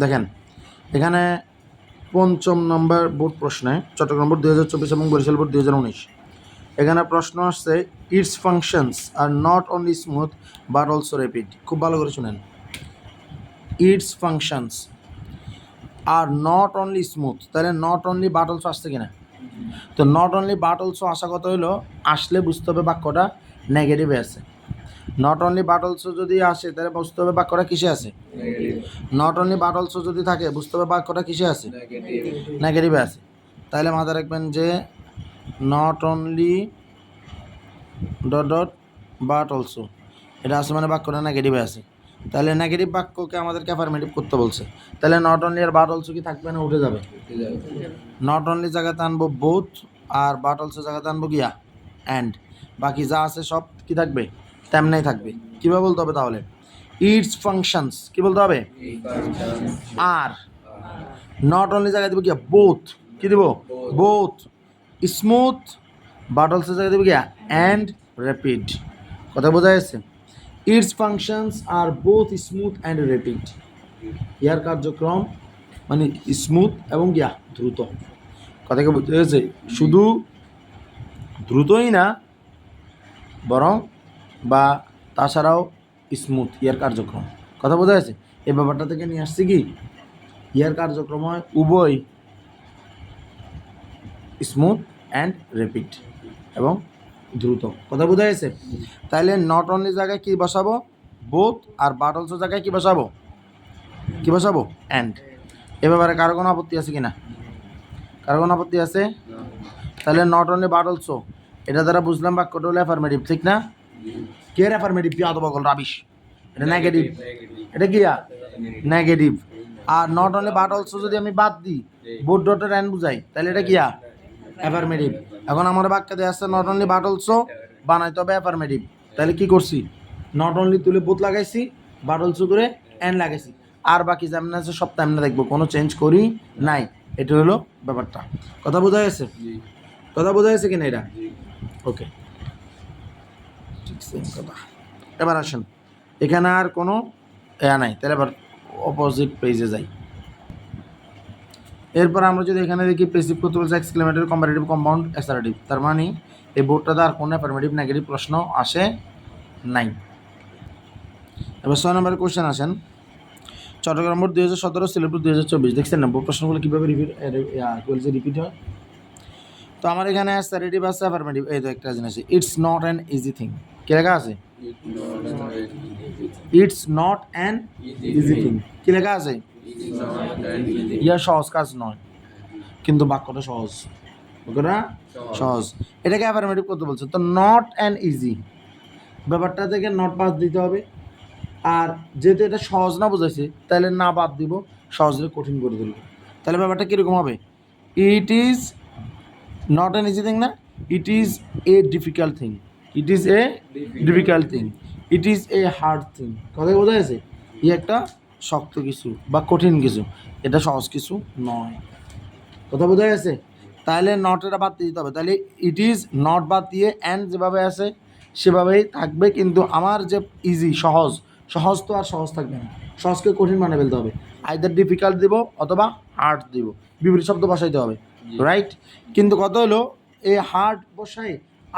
দেখেন এখানে পঞ্চম নম্বর বোর্ড প্রশ্নে চট্টগ্রাম বোর্ড 2024 এবং বরিশাল বোর্ড 2019 এখানে প্রশ্ন আসছে it's functions are not only smooth but also rapid. খুব ভালো করে শুনেন, it's functions are not only smooth, তাহলে নট অনলি বাট অলসো আসছে কিনা? তো নট অনলি বাট অলসো আসা কথা হইলো আসলে বুঝতে হবে বাক্যটা নেগেটিভে আছে। নট অনলি বাট অলসো যদি আসে তাহলে বুঝতে হবে বাক্যটা কিসে আছে? নট অনলি বাট অলসো যদি থাকে বুঝতে হবে বাক্যটা কিসে আছে? নেগেটিভে আছে। তাহলে মাথায় রাখবেন যে not only dot dot but also এটা আছে মানে বাক্যটা নেগেটিভে আছে। তাহলে নেগেটিভ বাক্যকে আমাদেরকে অ্যাফার্মেটিভ করতে বলছে। তাহলে নট অনলি আর বাট অলসো কি থাকবে না? উঠে যাবে। নট অনলি জায়গাতে আনবো বোথ, আর বাট অলসো জায়গাতে আনবো গিয়া অ্যান্ড। বাকি যা আছে সব কি থাকবে? তেমনই থাকবে। কীভাবে বলতে হবে তাহলে? ইটস ফাংশনস কি বলতে হবে? আর নট অনলি জায়গায় দেবো গিয়া বোথ, কি দেব? বোথ স্মুথ, বাট অলসো জায়গায় দেবো গিয়া অ্যান্ড র্যাপিড। কথা বোঝা যাচ্ছে? ইটস ফাংশনস আর বোথ স্মুথ অ্যান্ড র্যাপিড। ইয়ার কার্যক্রম মানে স্মুথ এবং গিয়া দ্রুত। কথাকে বুঝতে পেরেছে? শুধু দ্রুতই না বরং বা তাছাড়াও স্মুথ ইয়ার কার্যক্রম। কথা বোঝা যাচ্ছে? এই ব্যাপারটা থেকে নিয়ে আসছি কি ইয়ার কার্যক্রম হয় উভয় স্মুথ অ্যান্ড র্যাপিড এবং দ্রুত। কথা বোঝা যাচ্ছে? তাইলে নট অনলি জায়গায় কি বসাবো? বোথ, আর বাট অলসো জায়গায় কি বসাবো? কি বসাবো? অ্যান্ড। এ ব্যাপারে কারো কোনো আপত্তি আছে কি না? কারো কোনো আপত্তি আছে? তাহলে নট অনলি বাট অলসো এটা দ্বারা বুঝলাম বাক্যটা হলো অ্যাফার্মেটিভ, ঠিক না? কে অ্যাফার্মেটিভ? কি আদব বল রাবিশ, এটা নেগেটিভ। এটা কি negative. Are not only but also যদি আমি বাদ দিই বোথ ডটের অ্যান্ড বুঝাই তাহলে এটা কি অ্যাফার্মেটিভ। এখন আমার বাক্যে দেওয়া আছে নট অনলি বাট অলসো বানাইতে হবে অ্যাফার্মেটিভ। তাহলে কি করছি? নট অনলি তুলে বোথ লাগাইছি, বাট অলসো করে অ্যান্ড লাগাইছি, আর বাকি যেমন আছে সব তেমন দেখবো, কোনো চেঞ্জ করি নাই। এটা হলো ব্যাপারটা। কথা বোঝা গেছে? কথা বোঝা গেছে কিনা এটা? ওকে, ঠিক সেম কথা। এবার আসেন, এখানে আর কোনো নাই, তাহলে এবার অপোজিট পেজে যাই। এরপর আমরা যদি এখানে দেখি প্যাসিভ করতে বলছে এক্সক্লেমেটরি, কম্পারেটিভ, কম্পাউন্ড, অ্যাসারেটিভ, তার মানে এই বোর্ডটাতে আর কোনো অ্যাফার্মেটিভ নেগেটিভ প্রশ্ন আসে নাই। এবার 6 নম্বরের কোশ্চেন আসেন। Chittagong board 2017, Sylhet board 2024। দেখছেন না বোর্ড প্রশ্নগুলো কীভাবে রিপিট হয়? তো আমার এখানে অ্যাসারেটিভ আছে, অ্যাফার্মেটিভ। এই তো একটা জিনিস, it's not an easy thing. কি লেখা আছে? It's not an easy thing. কি লেখা আছে? ইয়া সহজ কাজ নয়, কিন্তু বাক্যটা সহজ। বাক্যটা সহজ। এটাকে অ্যাফার্মেটিভ করতে বলছে। তো নট অ্যান ইজি ব্যাপারটা থেকে নট বাদ দিতে হবে। আর যেহেতু এটা সহজ না বুঝাইছে তাহলে না বাদ দিব, সহজে কঠিন করে দিল। তাহলে ব্যাপারটা কীরকম হবে? It is not an easy thing না, it is a difficult thing. It is a difficult thing. It is a hard thing. কথা বোঝা গেছে? ই একটা শক্ত কিছু বা কঠিন কিছু, এটা সহজ কিছু নয়। কথা বোঝা গেছে? তাহলে নটটা বাদ দিতে হবে। তাহলে ইট ইজ নট বাদ দিয়ে অ্যান্ড যেভাবে আছে সেভাবেই থাকবে, কিন্তু আমার যে ইজি সহজ, সহজ তো আর সহজ থাকবে না, সহজকে কঠিন মানে ফেলতে হবে। আইদার ডিফিকাল্ট দিব অথবা হার্ড দিব, বিপরীত শব্দ বসাইতে হবে, রাইট? কিন্তু কত হলো এ হার্ড বসাই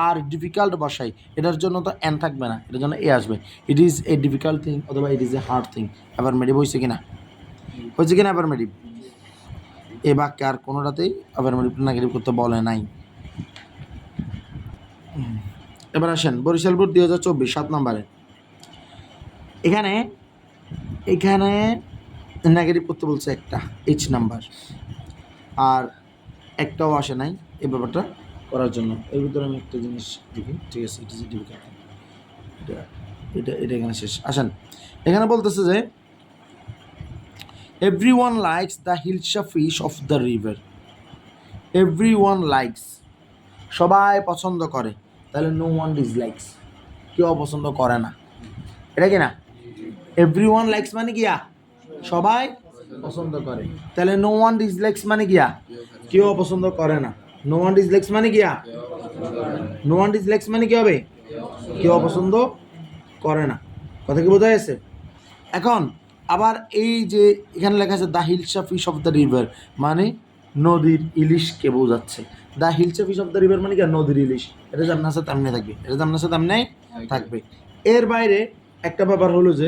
আর ডিফিকাল্ট বসাই, এটার জন্য তো অ্যান থাকবে না, এটার জন্য এ আসবে। It is a difficult thing অথবা it is a hard thing. Affirmative হয়েছে কিনা? হয়েছে কিনা অ্যাফার্মেটিভ? এ বাক্যে আর কোনোটাতেই অ্যাফার্মেটিভ নেগেটিভ করতে বলে নাই। এবার আসেন বরিশাল বোর্ড 2024 7 নম্বরে। এখানে এখানে নেগেটিভ করতে বলছে একটা, এইচ নাম্বার, আর একটাও আসে নাই এই ব্যাপারটা করার জন্য। এর ভিতরে আমি একটা জিনিস দেখি, ঠিক আছে? ইট ইজ ডিফিকাল্ট, এটা এটা এটা এখানে শেষ। আসেন, এখানে বলতেছে যে everyone likes the hilsa fish of the river. Everyone likes, সবাই পছন্দ করে। তাহলে নো ওয়ান ডিসলাইকস, কেউ অপছন্দ করে না। এটা কি না? এভরিওয়ান লাইকস মানে কিয়া সবাই পছন্দ করে। তাহলে নো ওয়ান ডিসলাইকস মানে কিয়া কেউ অপছন্দ করে না। নো ওয়ান ডিসলাইকস মানে কিয়া নো ওয়ান ডিসলাইকস মানে কি হবে? কেউ অপছন্দ করে না। কথা কি বোঝা গেছে? এখন আবার এই যে এখানে লেখা আছে the hilsa fish of the river, মানে নদীর ইলিশকে বোঝাচ্ছে। The hilsa fish of the river মানে কি নদীর ইলিশ, এটা যেমন আছে তেমনি থাকবে, এটা যেমন আছে তেমনি থাকবে। এর বাইরে একটা ব্যাপার হলো যে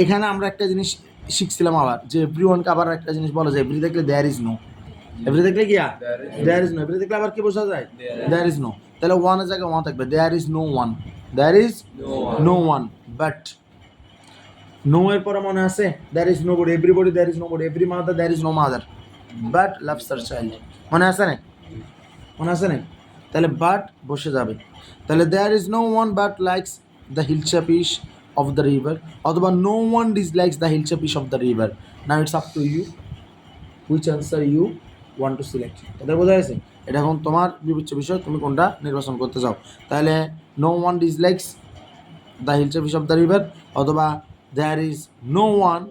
এখানে আমরা একটা জিনিস শিখছিলাম আবার, যে এভরি ওয়ানকে আবার একটা জিনিস বলা যায়, এভরি দেখলে দেয়ার ইজ নো, এভরি দেখলে কি দেয়ার ইজ নো, এভরি দেখলে আবার কি বোঝা যায় দেয়ার ইজ নো। তাহলে ওয়ানের জায়গায় ওয়ান থাকবে, there is no one, there is no one, but no এর পরে মনে আছে there is nobody, everybody there is nobody, every mother there is no mother, but loves her child, মনে আছে না, মনে আছে না? তাহলে বাট বসে যাবে, তাহলে there is no one but likes the hilsa fish of the river, অথবা no one dislikes the hilsa fish of the river. Now it's up to you which answer you want to select. তাদের বোঝা গেছে? এটা এখন তোমার বিবেচ্য বিষয়, তুমি কোনটা নির্বাচন করতে চাও। তাহলে no one dislikes the hilsa fish of the river, অথবা there is no one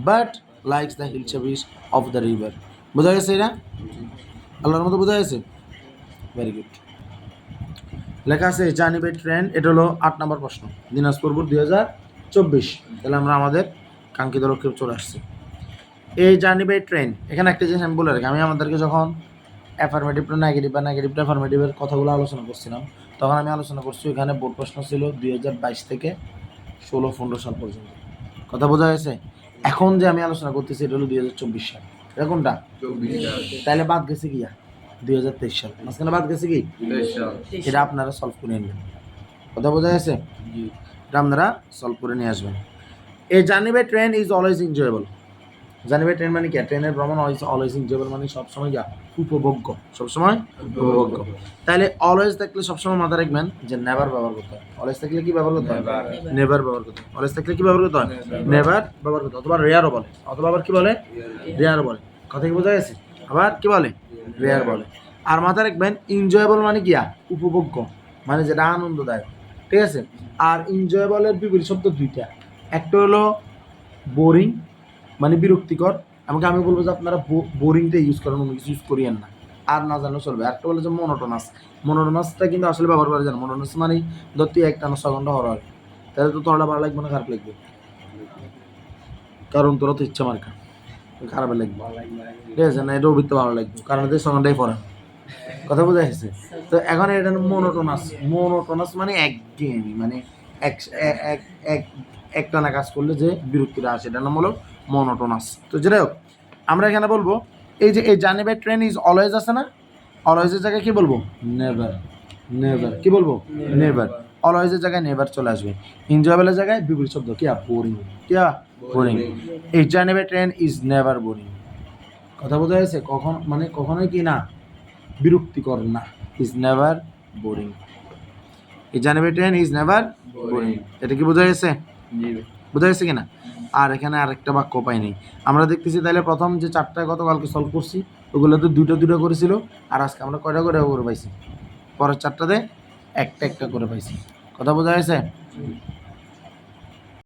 but likes the hill fish of the river। বোঝা গেছে? এটা আল্লাহর মতো বোঝা গেছে? Very good. লেখা আছে জার্নি বাই ট্রেন, এটা হলো 8 নম্বর প্রশ্ন, দিনাজপুর বোর্ড 2024। তাহলে আমরা আমাদের কাঙ্ক্ষিত লক্ষ্যে চলে আসছি। এই জার্নি বাই ট্রেন, এখানে একটা জিনিস আমি বলে রাখি, আমি আমাদেরকে যখন অ্যাফার্মেটিভ টু নেগেটিভ বা নেগেটিভ টু অ্যাফার্মেটিভের কথাগুলো আলোচনা করছিলাম, তখন আমি আলোচনা করছি এখানে বোর্ড প্রশ্ন ছিল 2022 থেকে 16-15 সাল পর্যন্ত। কথা বোঝা গেছে? এখন যে আমি আলোচনা করতেছি এটা হলো 2024 সাল। এটা কোনটা? তাহলে বাদ গেছে কি 2023 সাল, মাঝখানে বাদ গেছে কি? এটা আপনারা সলভ করে নেবেন। কথা বোঝা গেছে? এটা আপনারা সলভ করে নিয়ে আসবেন। এই journey by train is always enjoyable. Journey by train মানে কি? ট্রেনের ভ্রমণ অলওয়েজ এনজয়েবল মানে সবসময় উপভোগ্য, সবসময় উপভোগ্য। তাহলে অলওয়েজ থাকলে সবসময় মাথায় রাখবেন যে নেভার ব্যবহার করতে হয়। অলওয়েজ থাকলে কি ব্যবহার করতে হয়? নেভার ব্যবহার করতে হয়। অলওয়েজ থাকলে কি ব্যবহার করতে হয়? নেভার ব্যবহার করতে হয়। অথবা রেয়ারও বলে, অথবা আবার কি বলে? রেয়ার বলে। কথা কি বোঝা গেছে? আবার কি বলে? রেয়ার বলে। আর মাথায় রাখবেন এনজয়েবল মানে কি? উপভোগ্য, মানে যেটা আনন্দদায়ক। ঠিক আছে? আর এনজয়েবলের বিপরীত শব্দ দুইটা, একটা হলো বোরিং মানে বিরক্তিকর, আমাকে আমি বলবো যে আপনারা বোরিংটা ইউজ করেন, অন্য কিছু ইউজ করিয়েন না, আর না জানলেও চলবে। একটা বলে যে মনোটোনাস, মনোটোনাসটা কিন্তু আসলে ব্যবহার করা যায় না। মনোটোনাস মানে ধরতে 1 টানা 6 ঘন্টা হওয়ার, তাহলে তো তোরা ভালো লাগবে না খারাপ লাগবে? কারণ তোরা তো ইচ্ছা মার্কা, খারাপ লাগবে, ঠিক আছে না? এটাও ভিত্তি ভালো লাগবে, কারণ এদের 6 ঘন্টাই পড়া। কথা বোঝা গেছে? তো এখন এটা মনোটোনাস, মনোটোনাস মানে একঘেয়েমি, মানে এক টানা কাজ করলে যে বিরক্তিটা আসে, এটার নাম হলো মনোটোনাস। তো যেটা হোক, আমরা এখানে বলবো এই যে এই journey by train is always আছে না, অলওয়েজের জায়গায় কি বলবো? নেভার। নেভার কি বলবো? নেভার। অলওয়েজের জায়গায় নেভার চলে আসবে। এনজয়েবলের জায়গায় বিপরীত শব্দ কি? বোরিং। কি? বোরিং। এই journey by train is never boring. কথা বোঝা গেছে? কখন মানে কখনোই কি না বিরক্তিকর না, ইজ নেভার বোরিং। এই journey by train is never boring. এটা কি বোঝা গেছে? বোঝা গেছে কিনা? আর এখানে আরেকটা বাক্য পাইনি আমরা দেখতেছি। তাহলে প্রথম যে 4টা গতকালকে সলভ করছি ওগুলোতে 2টা করেছিল, আর আজকে আমরা কয়টা করে পাইছি? পরের 4টাতে একটা করে পাইছি। কথা বোঝা গেছে?